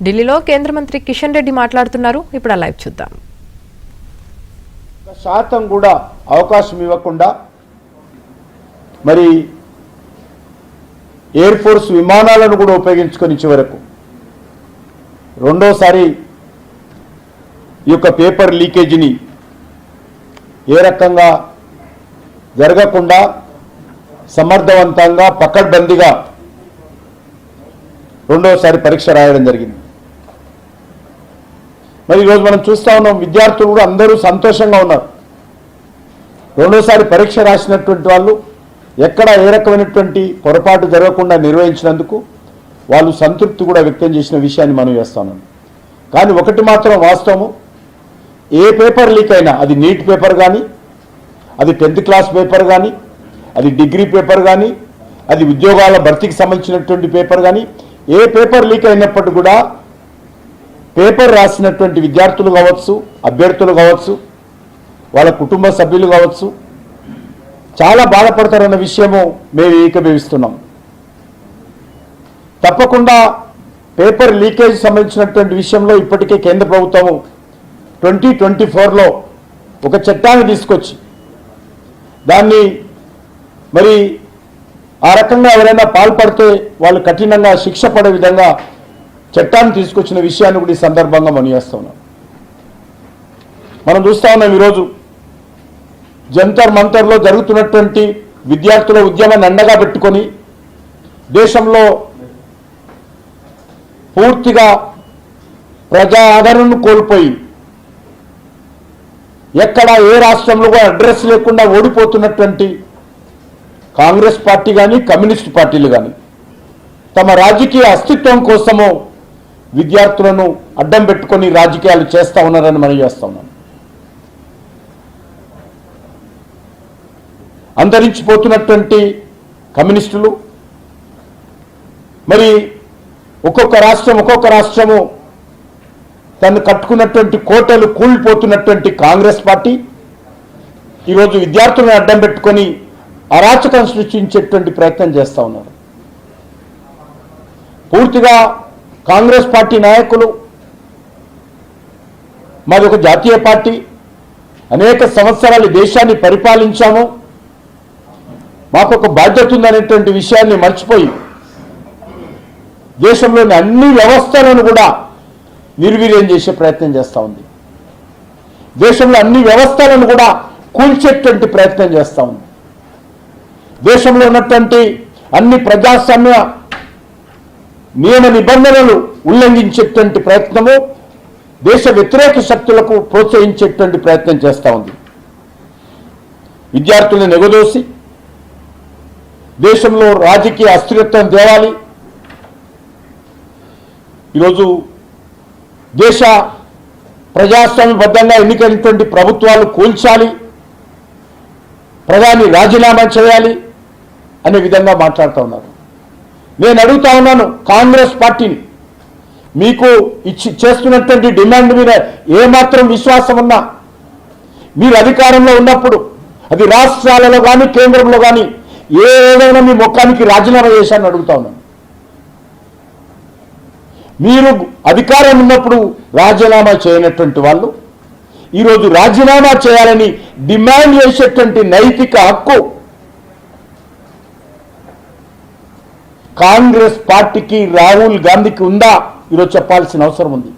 ఢిల్లీలో కేంద్ర మంత్రి కిషన్ రెడ్డి మాట్లాడుతున్నారు. ఇప్పుడు ఆ లైవ్ చూద్దాం. శాతం కూడా అవకాశం ఇవ్వకుండా మరి ఎయిర్ ఫోర్స్ విమానాలను కూడా ఉపయోగించుకొని చివరకు రెండోసారి ఈ యొక్క పేపర్ లీకేజీని ఏ రకంగా జరగకుండా సమర్థవంతంగా పకడ్బందీగా రెండోసారి పరీక్ష రాయడం జరిగింది. మరి ఈరోజు మనం చూస్తూ ఉన్నాం, విద్యార్థులు కూడా అందరూ సంతోషంగా ఉన్నారు. రెండోసారి పరీక్ష రాసినటువంటి వాళ్ళు ఎక్కడ ఏ రకమైనటువంటి పొరపాటు జరగకుండా నిర్వహించినందుకు వాళ్ళు సంతృప్తి కూడా వ్యక్తం చేసిన విషయాన్ని మనం చేస్తున్నాం. కానీ ఒకటి మాత్రం వాస్తవము, ఏ పేపర్ లీక్ అయినా, అది నీట్ పేపర్ కానీ, అది 10th క్లాస్ పేపర్ కానీ, అది డిగ్రీ పేపర్ కానీ, అది ఉద్యోగాల భర్తీకి సంబంధించినటువంటి పేపర్ కానీ, ఏ పేపర్ లీక్ అయినప్పటికీ కూడా పేపర్ రాసినటువంటి విద్యార్థులు కావచ్చు, అభ్యర్థులు కావచ్చు, వాళ్ళ కుటుంబ సభ్యులు కావచ్చు చాలా బాధపడతారన్న విషయము మేము ఏకీభవిస్తున్నాం. తప్పకుండా పేపర్ లీకేజ్ సంబంధించినటువంటి విషయంలో ఇప్పటికే కేంద్ర ప్రభుత్వము 2024లో ఒక చట్టాన్ని తీసుకొచ్చి దాన్ని మరి ఆ రకంగా ఎవరైనా పాల్పడితే వాళ్ళు కఠినంగా శిక్ష పడే విధంగా చట్టాన్ని తీసుకొచ్చిన విషయాన్ని కూడా ఈ సందర్భంగా మనం చేస్తూ ఉన్నాం. మనం చూస్తూ ఉన్నాం, ఈరోజు జంతర్ మంతర్లో జరుగుతున్నటువంటి విద్యార్థుల ఉద్యమాన్ని అండగా పెట్టుకొని దేశంలో పూర్తిగా ప్రజా ఆదరణను కోల్పోయి ఎక్కడ ఏ రాష్ట్రంలో కూడా అడ్రస్ లేకుండా ఓడిపోతున్నటువంటి కాంగ్రెస్ పార్టీ కానీ, కమ్యూనిస్ట్ పార్టీలు కానీ తమ రాజకీయ అస్తిత్వం కోసము విద్యార్థులను అడ్డం పెట్టుకొని రాజకీయాలు చేస్తూ ఉన్నారని మనం చేస్తూ ఉన్నాం. అంతరించిపోతున్నటువంటి కమ్యూనిస్టులు, మరి ఒక్కొక్క రాష్ట్రము తను కట్టుకున్నటువంటి కోటలు కూలిపోతున్నటువంటి కాంగ్రెస్ పార్టీ ఈరోజు విద్యార్థులను అడ్డం పెట్టుకొని అరాచకం సృష్టించేటువంటి ప్రయత్నం చేస్తూ ఉన్నారు. పూర్తిగా కాంగ్రెస్ పార్టీ నాయకులు, మాది ఒక జాతీయ పార్టీ, అనేక సంవత్సరాలు దేశాన్ని పరిపాలించాము, మాకు ఒక బాధ్యత ఉందనేటువంటి విషయాన్ని మర్చిపోయి దేశంలోని అన్ని వ్యవస్థలను కూడా నిర్వీర్యం చేసే ప్రయత్నం చేస్తూ ఉంది. దేశంలో అన్ని వ్యవస్థలను కూడా కూల్చేటువంటి ప్రయత్నం చేస్తూ ఉంది. దేశంలో ఉన్నటువంటి అన్ని ప్రజాస్వామ్య నియమ నిబంధనలు ఉల్లంఘించేటువంటి ప్రయత్నము, దేశ వ్యతిరేక శక్తులకు ప్రోత్సహించేటువంటి ప్రయత్నం చేస్తూ ఉంది. విద్యార్థులను ఎగదోసి దేశంలో రాజకీయ అస్థిరత్వం తేవాలి, ఈరోజు దేశ ప్రజాస్వామ్యబద్ధంగా ఎన్నికైనటువంటి ప్రభుత్వాలు కూల్చాలి, ప్రధాని రాజీనామా చేయాలి అనే విధంగా మాట్లాడుతూ ఉన్నారు. నేను అడుగుతా ఉన్నాను కాంగ్రెస్ పార్టీని, మీకు చేస్తున్నటువంటి డిమాండ్ మీద ఏమాత్రం విశ్వాసం ఉన్నా, మీరు అధికారంలో ఉన్నప్పుడు అది రాష్ట్రాలలో కానీ కేంద్రంలో కానీ ఏదైనా మీ ముఖానికి రాజీనామా చేశారని అడుగుతా ఉన్నాను. మీరు అధికారం ఉన్నప్పుడు రాజీనామా చేయనటువంటి వాళ్ళు ఈరోజు రాజీనామా చేయాలని డిమాండ్ చేసేటువంటి నైతిక హక్కు కాంగ్రెస్ పార్టీకి, రాహుల్ గాంధీకి ఉందా ఈరోజు చెప్పాల్సిన అవసరం ఉంది.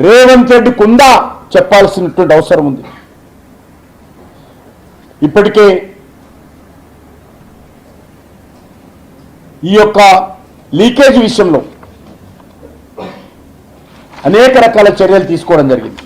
రేవంత్ రెడ్డికి ఉందా చెప్పాల్సినటువంటి అవసరం ఉంది. ఇప్పటికే ఈ యొక్క లీకేజ్ విషయంలో అనేక రకాల చర్యలు తీసుకోవడం జరిగింది.